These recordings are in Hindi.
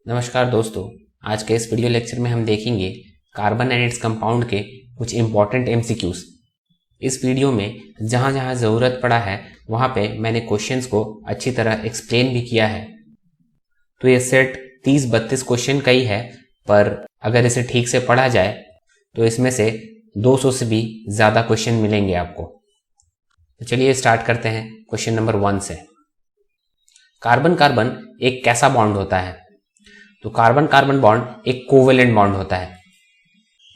नमस्कार दोस्तों, आज के इस वीडियो लेक्चर में हम देखेंगे कार्बन एंड इट्स कंपाउंड के कुछ इंपॉर्टेंट एमसीक्यूज। इस वीडियो में जहां जहां ज़रूरत पड़ा है वहां पे मैंने क्वेश्चंस को अच्छी तरह एक्सप्लेन भी किया है। तो ये सेट 30-32 क्वेश्चन का ही है, पर अगर इसे ठीक से पढ़ा जाए तो इसमें से 200 से भी ज़्यादा क्वेश्चन मिलेंगे आपको। तो चलिए स्टार्ट करते हैं क्वेश्चन नंबर 1 से। कार्बन कार्बन एक कैसा बॉन्ड होता है? तो कार्बन कार्बन बॉन्ड एक कोवेलेंट बॉन्ड होता है।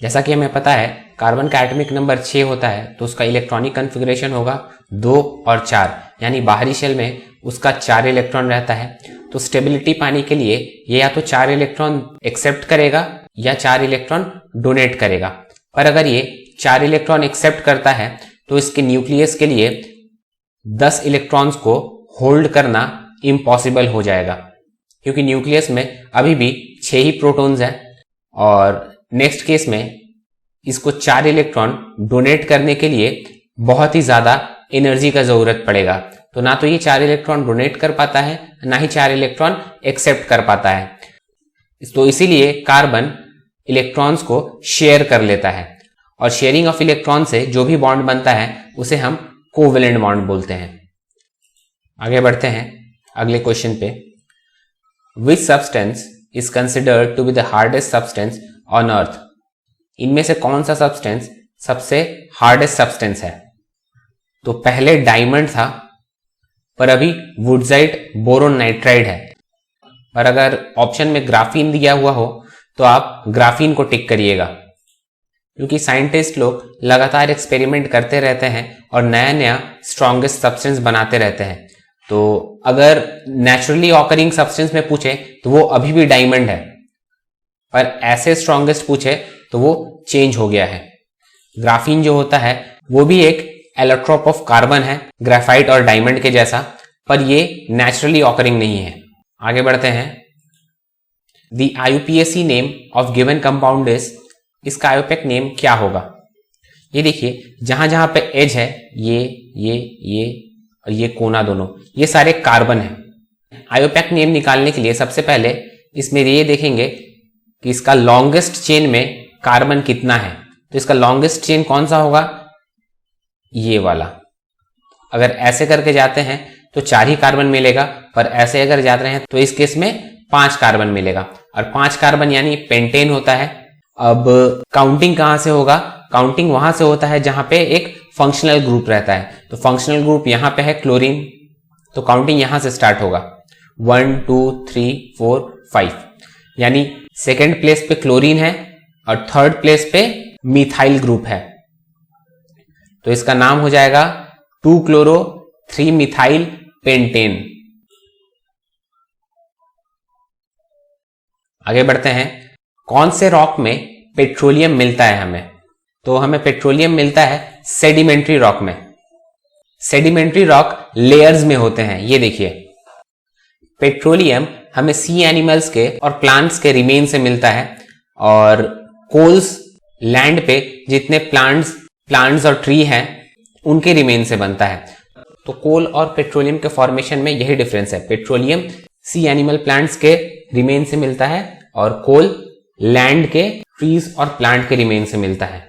जैसा कि हमें पता है कार्बन का एटॉमिक नंबर 6 होता है, तो उसका इलेक्ट्रॉनिक कन्फिगरेशन होगा 2 और 4, यानी बाहरी शेल में उसका 4 इलेक्ट्रॉन रहता है। तो स्टेबिलिटी पाने के लिए ये या तो 4 इलेक्ट्रॉन एक्सेप्ट करेगा या 4 इलेक्ट्रॉन डोनेट करेगा। पर अगर ये 4 इलेक्ट्रॉन एक्सेप्ट करता है तो इसके न्यूक्लियस के लिए 10 इलेक्ट्रॉन्स को होल्ड करना इम्पॉसिबल हो जाएगा, क्योंकि न्यूक्लियस में अभी भी 6 ही प्रोटॉन्स हैं और नेक्स्ट केस में इसको 4 इलेक्ट्रॉन डोनेट करने के लिए बहुत ही ज्यादा एनर्जी का जरूरत पड़ेगा। तो ना तो ये 4 इलेक्ट्रॉन डोनेट कर पाता है, ना ही 4 इलेक्ट्रॉन एक्सेप्ट कर पाता है। तो इसीलिए कार्बन इलेक्ट्रॉन्स को शेयर कर लेता है, और शेयरिंग ऑफ इलेक्ट्रॉन से जो भी बॉन्ड बनता है उसे हम कोवेलेंट बॉन्ड बोलते हैं। आगे बढ़ते हैं अगले क्वेश्चन पे। Which substance is considered to be the hardest substance on earth? इनमें से कौन सा सब्सटेंस सबसे हार्डेस्ट सब्सटेंस है? तो पहले डायमंड था, पर अभी वुडजाइट बोरोन नाइट्राइड है। पर अगर ऑप्शन में ग्राफीन दिया हुआ हो तो आप ग्राफीन को टिक करिएगा, क्योंकि साइंटिस्ट लोग लगातार एक्सपेरिमेंट करते रहते हैं और नया नया स्ट्रॉन्गेस्ट सब्सटेंस बनाते रहते हैं। तो अगर नेचुरली ऑकरिंग सब्सटेंस में पूछे तो वो अभी भी डायमंड है, पर ऐसे स्ट्रॉन्गेस्ट पूछे तो वो चेंज हो गया है। ग्राफीन जो होता है वो भी एक एलोट्रोप ऑफ कार्बन है, ग्रेफाइट और डायमंड के जैसा, पर ये नेचुरली ऑकरिंग नहीं है। आगे बढ़ते हैं। The IUPAC name of given compound is, इसका आईयूपैक नेम क्या होगा? ये देखिए, जहां जहां पे एज है, ये और ये कोना दोनों, ये सारे कार्बन है। आईयूपैक नेम निकालने के लिए सबसे पहले इसमें ये देखेंगे कि इसका लॉन्गेस्ट चेन में कार्बन कितना है। तो इसका लॉन्गेस्ट चेन कौन सा होगा? ये वाला। अगर ऐसे करके जाते हैं तो 4 ही कार्बन मिलेगा, पर ऐसे अगर जाते हैं तो इस केस में 5 कार्बन मिलेगा, और 5 कार्बन यानी पेंटेन होता है। अब काउंटिंग कहां से होगा? काउंटिंग वहां से होता है जहां पे एक फंक्शनल ग्रुप रहता है। तो फंक्शनल ग्रुप यहां पे है क्लोरीन, तो काउंटिंग यहां से स्टार्ट होगा 1 2 3 4 5, यानी सेकेंड प्लेस पे क्लोरीन है और थर्ड प्लेस पे मिथाइल ग्रुप है। तो इसका नाम हो जाएगा 2 क्लोरो 3 मिथाइल पेंटेन। आगे बढ़ते हैं। कौन से रॉक में पेट्रोलियम मिलता है हमें? तो हमें पेट्रोलियम मिलता है सेडिमेंट्री रॉक में। सेडिमेंट्री रॉक लेयर्स में होते हैं। ये देखिए, पेट्रोलियम हमें सी एनिमल्स के और प्लांट्स के रिमेन से मिलता है, और कोल्स लैंड पे जितने प्लांट्स और ट्री हैं उनके रिमेन से बनता है। तो कोल और पेट्रोलियम के फॉर्मेशन में यही डिफरेंस है। पेट्रोलियम सी एनिमल प्लांट्स के रिमेन से मिलता है और कोल लैंड के ट्रीज और प्लांट के रिमेन से मिलता है।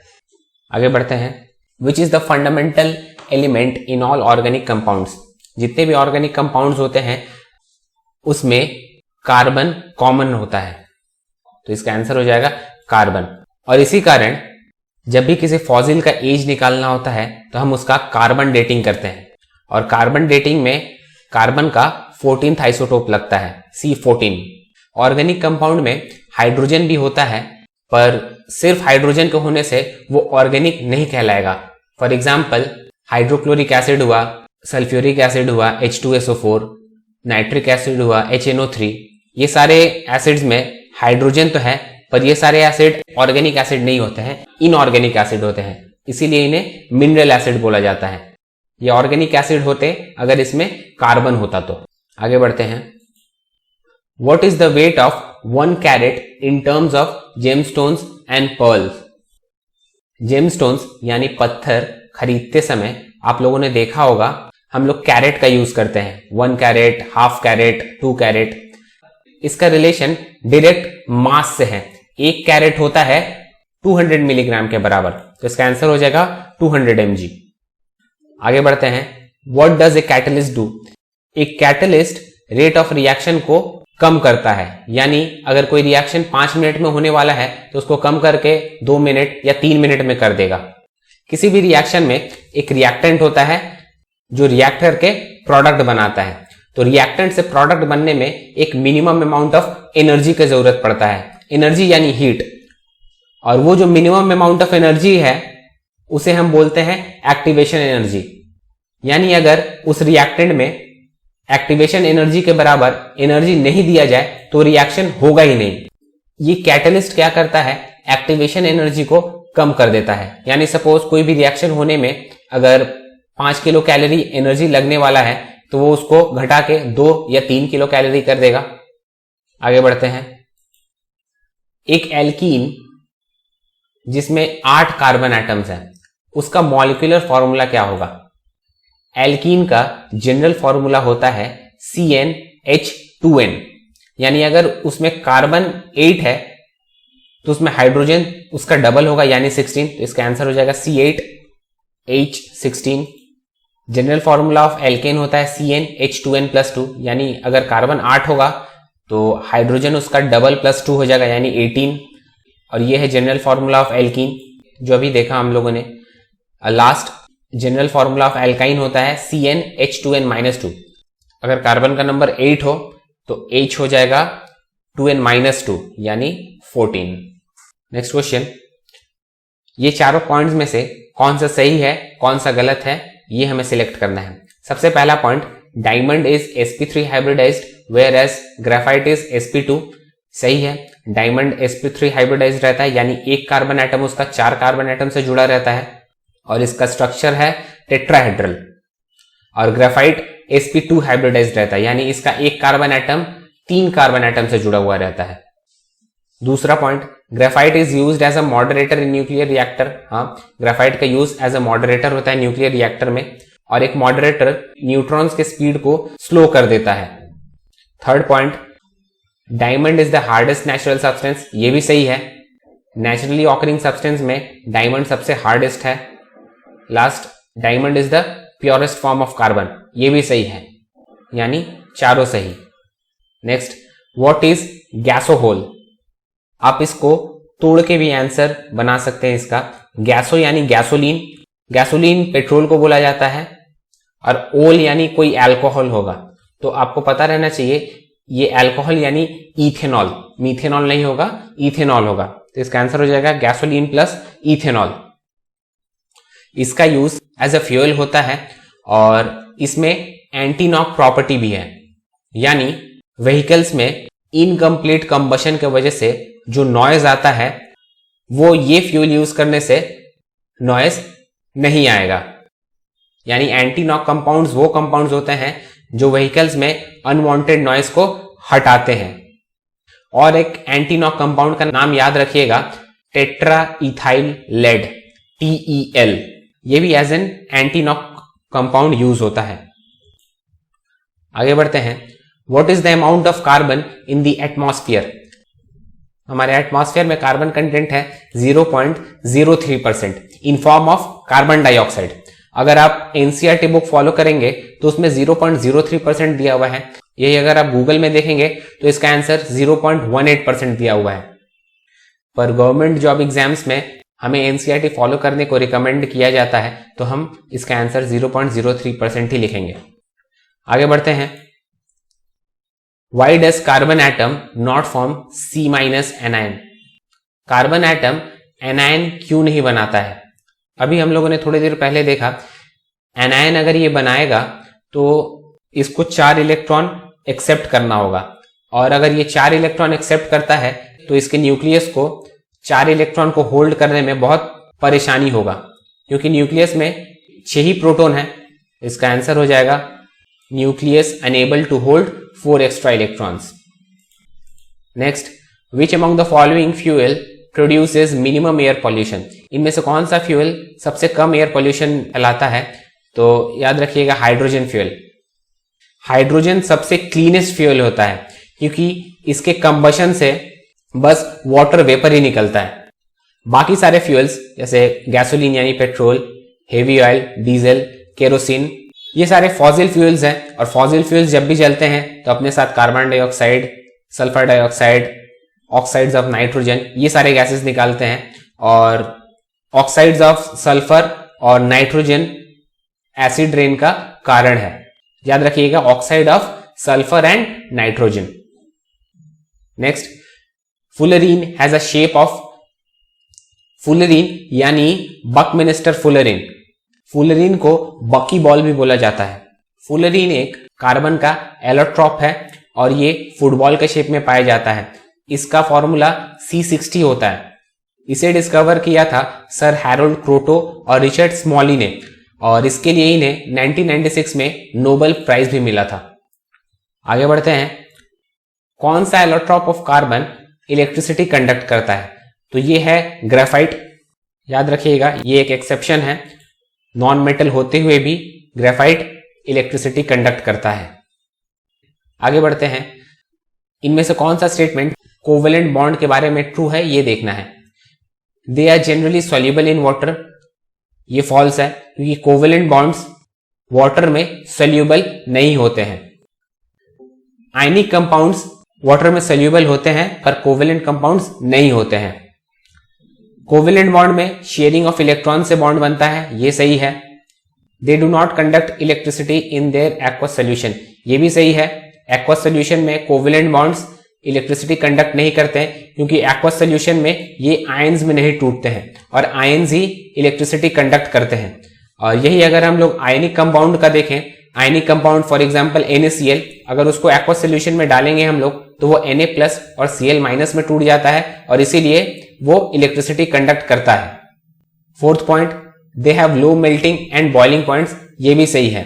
आगे बढ़ते हैं। Which is the fundamental element in all organic compounds? जितने भी ऑर्गेनिक कंपाउंड्स होते हैं उसमें कार्बन कॉमन होता है, तो इसका आंसर हो जाएगा कार्बन। और इसी कारण जब भी किसी फॉसिल का एज निकालना होता है तो हम उसका कार्बन डेटिंग करते हैं, और कार्बन डेटिंग में कार्बन का 14th आइसोटोप लगता है, C14। ऑर्गेनिक कंपाउंड में हाइड्रोजन भी होता है, पर सिर्फ हाइड्रोजन के होने से वो ऑर्गेनिक नहीं कहलाएगा। फॉर एग्जाम्पल हाइड्रोक्लोरिक एसिड हुआ, सल्फ्यूरिक एसिड हुआ H2SO4, नाइट्रिक एसिड हुआ HNO3। ये सारे एसिड्स में हाइड्रोजन तो है, पर ये सारे एसिड ऑर्गेनिक एसिड नहीं होते हैं, इनऑर्गेनिक एसिड होते हैं, इसीलिए इन्हें मिनरल एसिड बोला जाता है। ये ऑर्गेनिक एसिड होते अगर इसमें कार्बन होता तो। आगे बढ़ते हैं। What is the weight of 1 carat in terms of gemstones and pearls? Gemstones यानी पत्थर खरीदते समय आप लोगों ने देखा होगा हम लोग कैरेट का यूज करते हैं, 1 कैरेट, हाफ कैरेट, 2 कैरेट। इसका रिलेशन डायरेक्ट मास से है। एक कैरेट होता है 200 मिलीग्राम के बराबर, तो इसका आंसर हो जाएगा 200 mg। आगे बढ़ते हैं। What does a catalyst do? एक कैटलिस्ट रेट ऑफ रिएक्शन को कम करता है, यानी अगर कोई रिएक्शन 5 मिनट में होने वाला है तो उसको कम करके 2 मिनट या 3 मिनट में कर देगा। किसी भी रिएक्शन में एक रिएक्टेंट होता है जो रिएक्टर के प्रोडक्ट बनाता है, तो रिएक्टेंट से प्रोडक्ट बनने में एक मिनिमम अमाउंट ऑफ एनर्जी की जरूरत पड़ता है, एनर्जी यानी हीट, और वो जो मिनिमम अमाउंट ऑफ एनर्जी है उसे हम बोलते हैं एक्टिवेशन एनर्जी। यानी अगर उस रिएक्टेंट में एक्टिवेशन एनर्जी के बराबर एनर्जी नहीं दिया जाए तो रिएक्शन होगा ही नहीं। ये कैटलिस्ट क्या करता है, एक्टिवेशन एनर्जी को कम कर देता है। यानी सपोज कोई भी रिएक्शन होने में अगर 5 किलो कैलोरी एनर्जी लगने वाला है तो वो उसको घटा के 2 या 3 किलो कैलोरी कर देगा। आगे बढ़ते हैं। एक एल्कीन जिसमें 8 कार्बन एटम्स हैं, उसका मॉलिक्यूलर फॉर्मूला क्या होगा? एल्कीन का जनरल फॉर्मूला होता है CnH2n। यानी अगर उसमें कार्बन 8 है तो उसमें हाइड्रोजन उसका डबल होगा यानी 16, तो इसका आंसर हो जाएगा C8H16। General formula of alkene होता है CnH2n+2, यानी अगर कार्बन 8 होगा तो हाइड्रोजन उसका डबल +2 हो जाएगा यानी 18। और ये है जनरल फॉर्मूला ऑफ एल्कीन जो अभी देखा हम लोगों ने। Last general formula of alkyne होता है CnH2n-2। अगर कार्बन का नंबर 8 हो तो H हो जाएगा 2n-2 यानी 14। Next question. ये चारों पॉइंट्स में से कौन सा सही है कौन सा गलत है ये हमें सिलेक्ट करना है। सबसे पहला point, diamond is sp3 hybridized whereas graphite is sp2। सही है, डायमंड sp3 हाइब्रिडाइज्ड रहता है, यानी एक कार्बन एटम उसका 4 कार्बन एटम से जुड़ा रहता है और इसका स्ट्रक्चर है टेट्राहेड्रल। और ग्रेफाइट sp2 हाइब्रिडाइज्ड रहता है, यानी इसका एक कार्बन एटम 3 कार्बन एटम से जुड़ा हुआ रहता है। दूसरा point, graphite is used as a moderator in nuclear reactor. हाँ, ग्रेफाइट का यूज एज अ मॉडरेटर होता है न्यूक्लियर रिएक्टर में, और एक मॉडरेटर न्यूट्रॉन्स के स्पीड को स्लो कर देता है। Third point, diamond is the hardest natural substance. ये भी सही है, नेचुरली ऑकरिंग सब्सटेंस में डायमंड सबसे हार्डेस्ट है। Last, diamond is the purest form of carbon. ये भी सही है, यानी चारों सही। Next, what is gasohol? आप इसको तोड़ के भी आंसर बना सकते हैं इसका। गैसो यानी गैसोलीन, गैसोलीन पेट्रोल को बोला जाता है, और ओल यानी कोई अल्कोहल होगा, तो आपको पता रहना चाहिए ये अल्कोहल यानी इथेनॉल, मीथेनॉल नहीं होगा, इथेनॉल होगा। तो इसका आंसर हो जाएगा गैसोलीन प्लस इथेनॉल। इसका यूज एज अ फ्यूल होता है और इसमें एंटी नॉक प्रॉपर्टी भी है, यानी व्हीकल्स में इनकम्प्लीट कंबशन की वजह से जो नॉइज आता है वो ये फ्यूल यूज करने से नॉइज नहीं आएगा। यानी एंटी नॉक कंपाउंड्स वो कंपाउंड्स होते हैं जो व्हीकल्स में अनवांटेड नॉइज को हटाते हैं। और एक एंटी नॉक कंपाउंड का नाम याद रखिएगा, टेट्रा इथाइल लेड, TEL। ये भी as an anti knock compound use होता है। आगे बढ़ते हैं। What is the amount of carbon in the atmosphere? हमारे एटमॉस्फेयर में कार्बन कंटेंट है 0.03% in form of carbon dioxide. अगर आप एनसीईआरटी बुक फॉलो करेंगे तो उसमें 0.03% दिया हुआ है। यही अगर आप गूगल में देखेंगे तो इसका आंसर 0.18% दिया हुआ है। पर गवर्नमेंट जॉब एग्जाम्स में हमें एनसीईआरटी फॉलो करने को रिकमेंड किया जाता है, तो हम इसका आंसर 0.03% ही लिखेंगे। आगे बढ़ते हैं। Why does carbon atom not form C- anion? Carbon atom anion क्यों नहीं बनाता है? अभी हम लोगों ने थोड़ी देर पहले देखा, एनायन अगर ये बनाएगा तो इसको 4 इलेक्ट्रॉन एक्सेप्ट करना होगा, और अगर ये 4 इलेक्ट्रॉन एक्सेप्ट करता है तो इसके न्यूक्लियस को 4 इलेक्ट्रॉन को होल्ड करने में बहुत परेशानी होगा, क्योंकि न्यूक्लियस में 6 ही प्रोटॉन है। इसका आंसर हो जाएगा nucleus unable to hold 4 extra electrons. Next, which among the following fuel produces minimum air pollution? इनमें से कौन सा फ्यूल सबसे कम एयर पोल्यूशन फैलाता है? तो याद रखिएगा हाइड्रोजन फ्यूल। हाइड्रोजन सबसे क्लीनेस्ट फ्यूल होता है, क्योंकि इसके कंबशन से बस वाटर वेपर ही निकलता है। बाकी सारे फ्यूल्स जैसे गैसोलीन यानी petrol, heavy oil, diesel, kerosene, ये सारे फॉसिल फ्यूल्स हैं और फॉसिल फ्यूल्स जब भी जलते हैं तो अपने साथ carbon dioxide, sulphur dioxide, oxides of nitrogen, ये सारे गैसेस निकालते हैं और ऑक्साइड्स ऑफ सल्फर और नाइट्रोजन एसिड रेन का कारण है। याद रखिएगा, oxide of sulphur and nitrogen. Next, fullerene has a shape of, fullerene यानी बकमिनिस्टर फुलरीन, फुलरीन को बकी बॉल भी बोला जाता है। फुलरीन एक कार्बन का एलोट्रॉप है और ये फुटबॉल के शेप में पाया जाता है। इसका फॉर्मूला C60 होता है। इसे डिस्कवर किया था सर हैरोल्ड क्रोटो और रिचर्ड स्मॉली ने और इसके लिए इन्हें 1996 में नोबेल प्राइज भी मिला था। आगे बढ़ते हैं, कौन सा allotrope of carbon electricity conduct करता है? तो ये है ग्रेफाइट। याद रखिएगा, ये एक एक्सेप्शन है, नॉन मेटल होते हुए भी ग्रेफाइट इलेक्ट्रिसिटी कंडक्ट करता है। आगे बढ़ते हैं, इनमें से कौन सा स्टेटमेंट कोवेलेंट बॉन्ड के बारे में ट्रू है, ये देखना है। They are generally soluble in water, ये फॉल्स है क्योंकि कोवेलेंट बॉन्ड्स वाटर में सॉल्युबल नहीं होते हैं। आयनिक कंपाउंड्स वाटर में सॉल्युबल होते हैं पर कोवेलेंट कंपाउंड्स नहीं होते हैं। कोवेलेंट बॉन्ड में शेयरिंग ऑफ इलेक्ट्रॉन से बॉन्ड बनता है, ये सही है। They do not conduct electricity in their aqueous solution, ये भी सही है। एक्वस सोल्यूशन में कोवेलेंट बॉन्ड्स इलेक्ट्रिसिटी कंडक्ट नहीं करते हैं क्योंकि एक्वस सोल्यूशन में ये आयंस में नहीं टूटते हैं और आयंस ही इलेक्ट्रिसिटी कंडक्ट करते हैं। और यही अगर हम लोग आयनिक कंपाउंड का देखें, ionic compound for example NaCl, अगर उसको एक्वस सोल्यूशन में डालेंगे हम लोग तो वो Na+ और Cl- में टूट जाता है और इसीलिए वो इलेक्ट्रिसिटी कंडक्ट करता है। Fourth point, they have low melting and boiling points, ये भी सही है।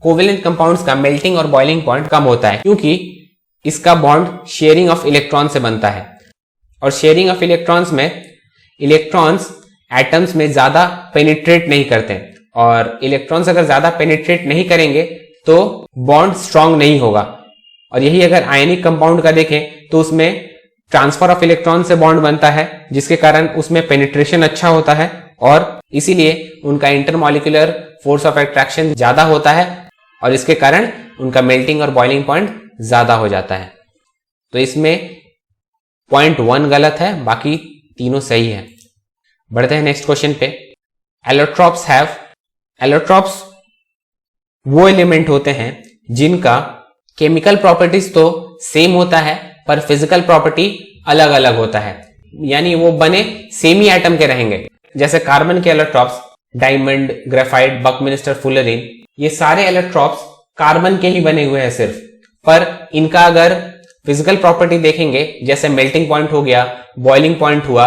कोवेलेंट कंपाउंड्स का मेल्टिंग और बॉइलिंग पॉइंट कम होता है क्योंकि इसका बॉन्ड शेयरिंग ऑफ इलेक्ट्रॉन से बनता है और शेयरिंग ऑफ इलेक्ट्रॉन्स में इलेक्ट्रॉन्स एटम्स में ज्यादा पेनिट्रेट नहीं करते और इलेक्ट्रॉन्स अगर ज्यादा पेनिट्रेट नहीं करेंगे तो बॉन्ड स्ट्रांग नहीं होगा। और यही अगर आयनिक कंपाउंड का देखें तो उसमें ट्रांसफर ऑफ इलेक्ट्रॉन से बॉन्ड बनता है जिसके कारण उसमें पेनिट्रेशन अच्छा होता है और इसीलिए उनका इंटरमॉलिक्यूलर फोर्स ऑफ अट्रैक्शन ज्यादा होता है और इसके कारण उनका मेल्टिंग और बॉइलिंग पॉइंट ज्यादा हो जाता है। तो इसमें पॉइंट 1 गलत है, बाकी तीनों सही है। बढ़ते हैं नेक्स्ट क्वेश्चन पे। एलोट्रॉप्स वो एलिमेंट होते हैं जिनका केमिकल प्रॉपर्टीज तो सेम होता है पर फिजिकल प्रॉपर्टी अलग अलग होता है, यानी वो बने सेम ही एटम के रहेंगे। जैसे कार्बन के एलोट्रॉप्स डायमंड, ग्रेफाइट, बकमिनिस्टर, फुलरीन, ये सारे एलोट्रॉप्स कार्बन के ही बने हुए हैं सिर्फ, पर इनका अगर फिजिकल प्रॉपर्टी देखेंगे जैसे मेल्टिंग पॉइंट हो गया, बॉइलिंग पॉइंट हुआ,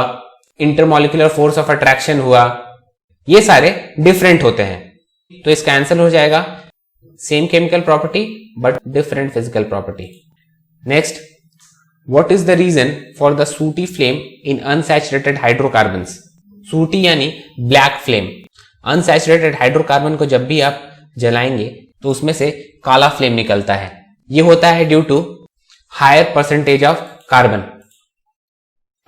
इंटरमॉलिक्यूलर फोर्स ऑफ अट्रैक्शन हुआ, ये सारे डिफरेंट होते हैं। तो इसका आंसर हो जाएगा same chemical property but different physical property. Next, what is the reason for the sooty flame in unsaturated hydrocarbons? Sooty यानी ब्लैक फ्लेम। अनसैचुरेटेड हाइड्रोकार्बन को जब भी आप जलाएंगे तो उसमें से काला फ्लेम निकलता है। ये होता है due to higher percentage of carbon.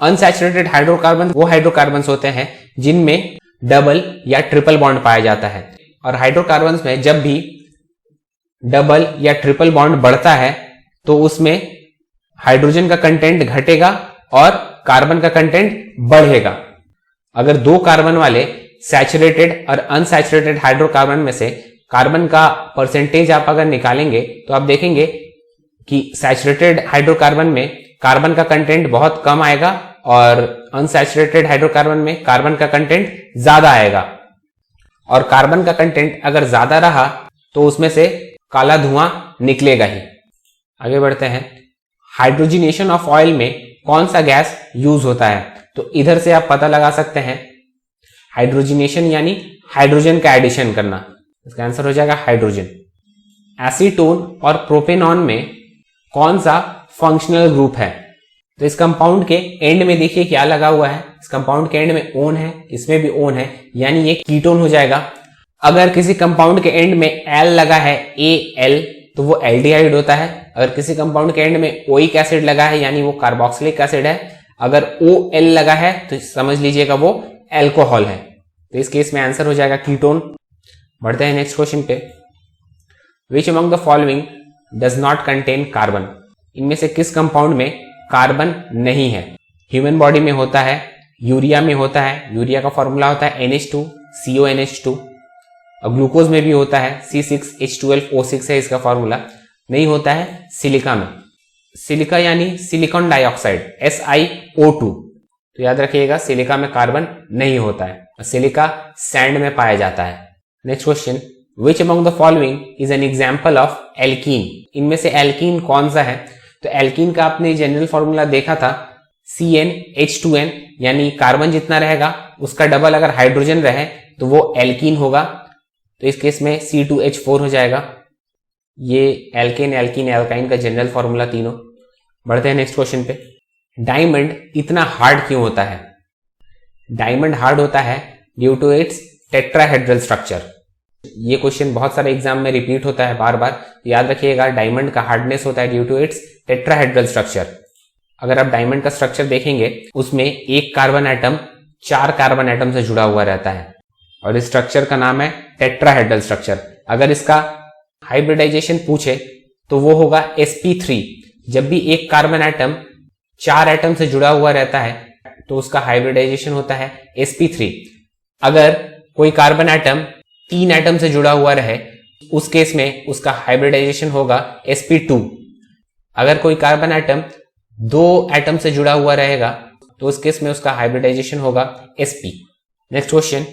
Unsaturated hydrocarbon वो हाइड्रोकार्बन्स होते हैं जिनमें डबल या ट्रिपल बॉन्ड पाया जाता है और हाइड्रोकार्बन्स में जब भी डबल या ट्रिपल बॉन्ड बढ़ता है तो उसमें हाइड्रोजन का कंटेंट घटेगा और कार्बन का कंटेंट बढ़ेगा। अगर दो कार्बन वाले सैचुरेटेड और अनसैचुरेटेड हाइड्रोकार्बन में से कार्बन का परसेंटेज आप अगर निकालेंगे तो आप देखेंगे कि सैचुरेटेड हाइड्रोकार्बन में कार्बन का कंटेंट बहुत कम आएगा और अनसैचुरेटेड हाइड्रोकार्बन में कार्बन का कंटेंट ज्यादा आएगा। और कार्बन का कंटेंट अगर ज्यादा रहा तो उसमें से काला धुआं निकलेगा ही। आगे बढ़ते हैं, हाइड्रोजिनेशन ऑफ ऑयल में कौन सा गैस यूज होता है? तो इधर से आप पता लगा सकते हैं, हाइड्रोजिनेशन यानी हाइड्रोजन का एडिशन करना, इसका आंसर हो जाएगा हाइड्रोजन। एसीटोन और प्रोपेनॉन में कौन सा फंक्शनल ग्रुप है? तो इस कंपाउंड के एंड में देखिए क्या लगा हुआ है, इस कंपाउंड के एंड में ओन है, इसमें भी ओन है, यानी ये कीटोन हो जाएगा। अगर किसी कंपाउंड के एंड में एल लगा है, AL, तो वो एल्डिहाइड होता है। अगर किसी कंपाउंड के एंड में ओइक एसिड लगा है यानी वो कार्बोक्सिलिक एसिड है। अगर OL लगा है तो समझ लीजिएगा वो एल्कोहल है। तो इस केस में आंसर हो जाएगा कीटोन। बढ़ते हैं नेक्स्ट क्वेश्चन पे। Which among the following does not contain carbon? इनमें से किस कंपाउंड में कार्बन नहीं है? ह्यूमन बॉडी में होता है, यूरिया में होता है, यूरिया का फॉर्मूला होता है NH2 CONH2, और ग्लूकोज में भी होता है C6H12O6 है इसका फॉर्मूला। नहीं होता है सिलिका में। सिलिका यानी सिलिकॉन डाइऑक्साइड SiO2। तो याद रखिएगा सिलिका में कार्बन नहीं होता है, सिलिका सैंड में पाया जाता है। Next question, which among the following is an example of alkene? इनमें से एल्कीन कौन सा है? तो एल्कीन का आपने जनरल फॉर्मूला देखा था CnH2n, यानी कार्बन जितना रहेगा उसका डबल अगर हाइड्रोजन रहे तो वो एल्कीन होगा। तो इस केस में C2H4 हो जाएगा। ये एल्केन, एल्कीन, एल्काइन का जनरल फॉर्मूला तीनों। बढ़ते हैं नेक्स्ट क्वेश्चन पे। डायमंड इतना हार्ड क्यों होता है? डायमंड हार्ड होता है due to its tetrahedral structure. ये क्वेश्चन बहुत सारे एग्जाम में रिपीट होता है बार बार, याद रखिएगा। डायमंड का हार्डनेस होता है due to its tetrahedral structure. अगर आप डायमंड का स्ट्रक्चर देखेंगे उसमें एक कार्बन एटम 4 कार्बन एटम से जुड़ा हुआ रहता है और इस स्ट्रक्चर का नाम है टेट्राहेड्रल स्ट्रक्चर। अगर इसका हाइब्रिडाइजेशन पूछे तो वो होगा sp3। जब भी एक कार्बन एटम 4 एटम से जुड़ा हुआ रहता है तो उसका हाइब्रिडाइजेशन होता है sp3। अगर कोई कार्बन एटम 3 एटम से जुड़ा हुआ रहे उस केस में उसका हाइब्रिडाइजेशन होगा sp2। अगर कोई कार्बन एटम 2 एटम से जुड़ा हुआ रहेगा तो उस केस में उसका हाइब्रिडाइजेशन होगा sp। Next question,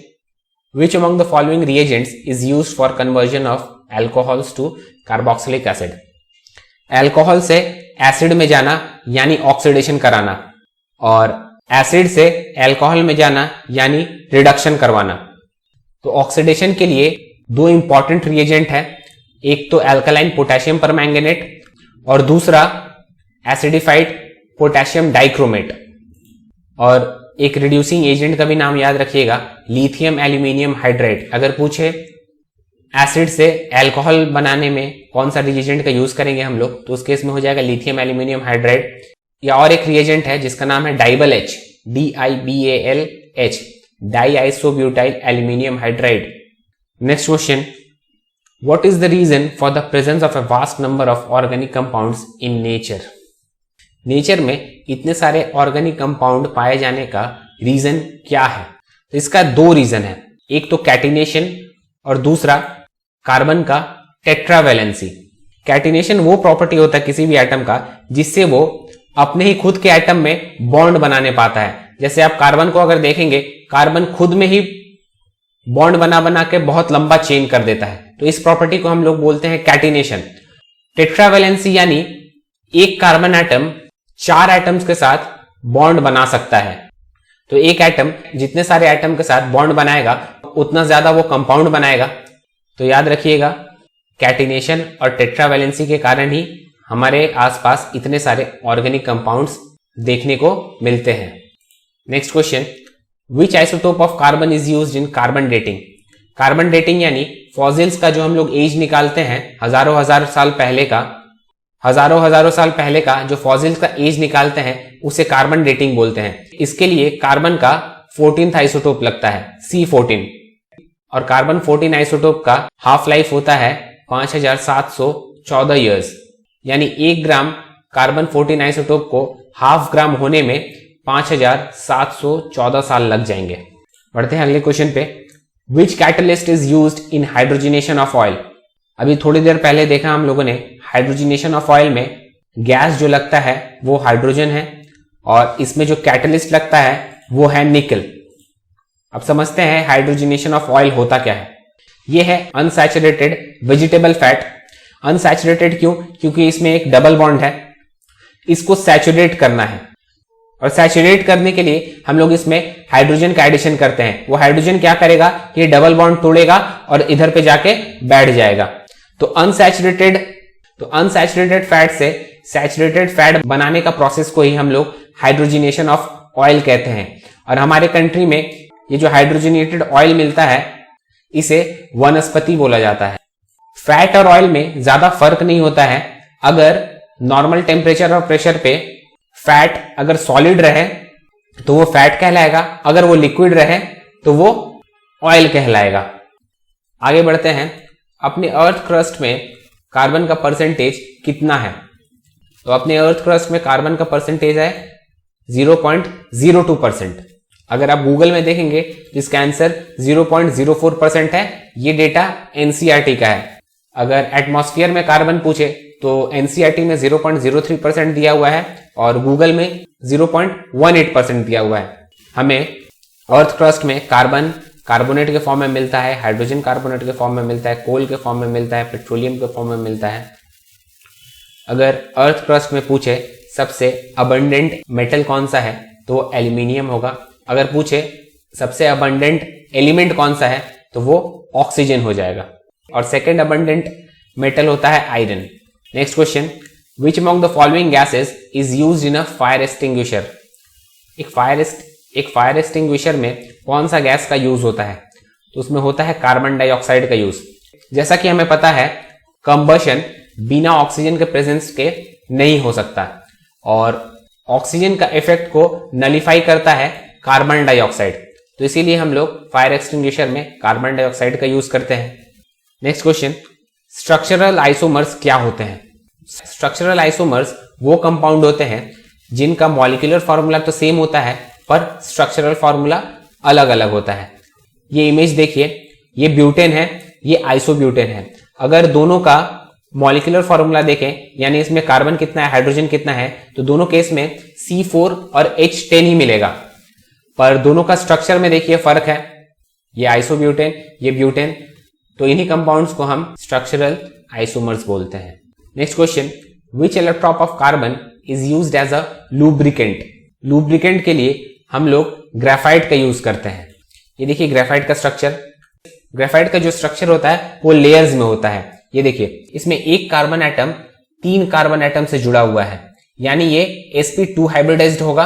which among the following reagents is used for conversion of alcohols to carboxylic acid? Alcohol से एसिड में जाना यानी ऑक्सीडेशन कराना, और एसिड से अल्कोहल में जाना यानी रिडक्शन करवाना। तो ऑक्सीडेशन के लिए 2 इंपॉर्टेंट रिएजेंट है, एक तो अल्कलाइन पोटेशियम परमैंगनेट और दूसरा एसिडिफाइड पोटेशियम डाइक्रोमेट। और एक रिड्यूसिंग एजेंट का भी नाम याद रखिएगा, लिथियम एल्यूमिनियम हाइड्राइड। अगर पूछे एसिड से अल्कोहल बनाने में कौन सा रिएजेंट का यूज करेंगे हम लोग, तो उस केस में हो जाएगा लिथियम एल्यूमिनियम हाइड्राइड। या और एक रिएजेंट है जिसका नाम है DIBAL H, DIBALH, diisobutyl aluminium hydride. Next question, what is the reason for the presence of a vast number of organic compounds in nature? Nature में इतने सारे ऑर्गेनिक कंपाउंड पाए जाने का रीजन क्या है? तो इसका 2 रीजन है, एक तो कैटिनेशन और दूसरा कार्बन का टेट्रावैलेंसी। कैटिनेशन वो प्रॉपर्टी होता है किसी भी एटम का जिससे वो अपने ही खुद के एटम में बॉन्ड बनाने पाता है। जैसे आप कार्बन को अगर देखेंगे, कार्बन खुद में ही बॉन्ड बना बना के बहुत लंबा चेन कर देता है, तो इस प्रॉपर्टी को हम लोग बोलते हैं कैटिनेशन। टेट्रावैलेंसी यानी एक कार्बन एटम 4 एटम्स के साथ बॉन्ड बना सकता है। तो एक एटम जितने सारे एटम के साथ बॉन्ड बनाएगा उतना ज्यादा वो कंपाउंड बनाएगा। तो याद रखिएगा कैटिनेशन और टेट्रावैलेंसी के कारण ही हमारे आसपास इतने सारे ऑर्गेनिक कंपाउंड्स देखने को मिलते हैं। Next question, which isotope of carbon is used in carbon dating? Carbon dating यानी फॉसिल्स का जो हम लोग एज निकालते हैं हजारों साल पहले का जो फॉसिल्स का एज निकालते हैं उसे कार्बन डेटिंग बोलते हैं। इसके लिए कार्बन का 14th आइसोटोप लगता है C14, और कार्बन 14 आइसोटोप का हाफ लाइफ होता है 5714 ईयर्स, यानी 1 ग्राम कार्बन 14 आइसोटोप को हाफ ग्राम होने में 5714 साल लग जाएंगे। बढ़ते हैं अगले क्वेश्चन पे। Which catalyst is used in hydrogenation of oil? अभी थोड़ी देर पहले देखा हम लोगों ने, हाइड्रोजिनेशन ऑफ ऑयल में गैस जो लगता है वो हाइड्रोजन है और इसमें जो कैटलिस्ट लगता है वो है निकल। अब समझते हैं हाइड्रोजिनेशन ऑफ ऑयल होता क्या है। ये है अनसैचुरेटेड वेजिटेबल फैट। अनसैचुरेटेड क्यों? क्योंकि इसमें एक डबल बॉन्ड है, इसको सैचुरेट करना है, और सैचुरेट करने के लिए हम लोग इसमें हाइड्रोजन का एडिशन करते हैं। वो हाइड्रोजन क्या करेगा, ये डबल बॉन्ड तोड़ेगा और इधर पे जाके बैठ जाएगा। तो अनसैचुरेटेड फैट से सैचुरेटेड फैट बनाने का प्रोसेस को ही हम लोग हाइड्रोजिनेशन ऑफ ऑयल कहते हैं। और हमारे कंट्री में ये जो हाइड्रोजनेटेड ऑयल मिलता है इसे वनस्पति बोला जाता है। फैट और ऑयल में ज्यादा फर्क नहीं होता है। अगर नॉर्मल टेम्परेचर और प्रेशर पे फैट अगर सॉलिड रहे तो वो फैट कहलाएगा, अगर वो लिक्विड रहे तो वो ऑयल कहलाएगा। आगे बढ़ते हैं। अपने अर्थ क्रस्ट में कार्बन का परसेंटेज कितना है? तो अपने अर्थ क्रस्ट में कार्बन का परसेंटेज है 0.02%। अगर आप गूगल में देखेंगे तो इसका आंसर 0.04% है। ये डेटा एनसीईआरटी का है। अगर एटमॉस्फेयर में कार्बन पूछे तो एनसीईआरटी में 0.03% दिया हुआ है और गूगल में 0.18% दिया हुआ है। हमें अर्थ क्रस्ट में कार्बन कार्बोनेट के फॉर्म में मिलता है, हाइड्रोजन कार्बोनेट के फॉर्म में मिलता है, कोल के फॉर्म में मिलता है, पेट्रोलियम के फॉर्म में मिलता है। अगर अर्थ क्रस्ट में पूछे सबसे अबंडेंट मेटल कौन सा है तो वो एल्यूमिनियम होगा। अगर पूछे सबसे अबंडेंट एलिमेंट कौन सा है तो वो ऑक्सीजन हो जाएगा। और सेकेंड अबंडेंट मेटल होता है iron. Next question, which among the following gases is used in a fire extinguisher? एक फायर एक्सटिंग्विशर में कौन सा गैस का यूज होता है? तो उसमें होता है कार्बन डाइऑक्साइड का यूज। जैसा कि हमें पता है कंबशन बिना ऑक्सीजन के प्रेजेंस के नहीं हो सकता और ऑक्सीजन का इफेक्ट को नलिफाई करता है कार्बन डाइऑक्साइड, तो इसीलिए हम लोग फायर एक्सटिंग्विशर में कार्बन डाइऑक्साइड का यूज करते हैं। नेक्स्ट क्वेश्चन, स्ट्रक्चरल आइसोमर्स क्या होते हैं? स्ट्रक्चरल आइसोमर्स वो कंपाउंड होते हैं जिनका मॉलिक्यूलर फॉर्मूला तो सेम होता है पर स्ट्रक्चरल फॉर्मूला अलग अलग होता है। ये इमेज देखिए, ये ब्यूटेन है, ये आइसोब्यूटेन है। अगर दोनों का मॉलिक्यूलर फॉर्मूला देखें, यानी इसमें कार्बन कितना है, हाइड्रोजन कितना है, तो दोनों केस में C4 और H10 ही मिलेगा। पर दोनों का स्ट्रक्चर में देखिए फर्क है, ये आइसोब्यूटेन, ये ब्यूटेन, तो इन्हीं कंपाउंड्स को हम स्ट्रक्चरल आइसोमर्स बोलते हैं। Next question, which allotrope of carbon is used as a lubricant? Lubricant के लिए हम लोग ग्रेफाइट का यूज करते हैं। ये देखिए ग्रेफाइट का स्ट्रक्चर। ग्रेफाइट का जो स्ट्रक्चर होता है वो लेयर्स में होता है। ये देखिए, इसमें एक कार्बन एटम 3 कार्बन एटम से जुड़ा हुआ है, यानी ये sp2 हाइब्रिडाइज्ड होगा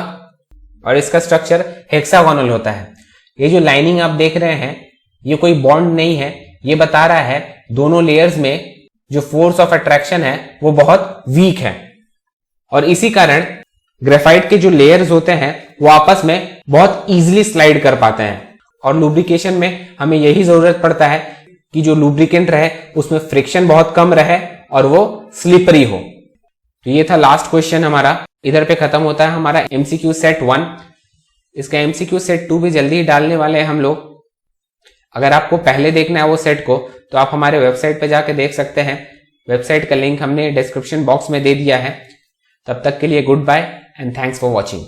और इसका स्ट्रक्चर हेक्सागोनल होता है। ये जो लाइनिंग आप देख रहे हैं ये कोई बॉन्ड नहीं है, ये बता रहा है दोनों लेयर्स में जो फोर्स ऑफ अट्रैक्शन है वो बहुत वीक है और इसी कारण ग्रेफाइट के जो लेयर्स होते हैं वो आपस में बहुत इजीली स्लाइड कर पाते हैं। और लुब्रिकेशन में हमें यही जरूरत पड़ता है कि जो लुब्रिकेंट रहे उसमें फ्रिक्शन बहुत कम रहे और वो स्लिपरी हो। तो ये था लास्ट क्वेश्चन हमारा। इधर पे खत्म होता है हमारा MCQ सेट 1। इसका MCQ सेट 2 भी जल्दी ही डालने वाले हैं हम लोग। अगर आपको पहले देखना है वो सेट को तो आप हमारे वेबसाइट पे जाके देख सकते हैं। वेबसाइट का लिंक हमने डिस्क्रिप्शन बॉक्स में दे दिया है। तब तक के लिए goodbye and thanks for watching.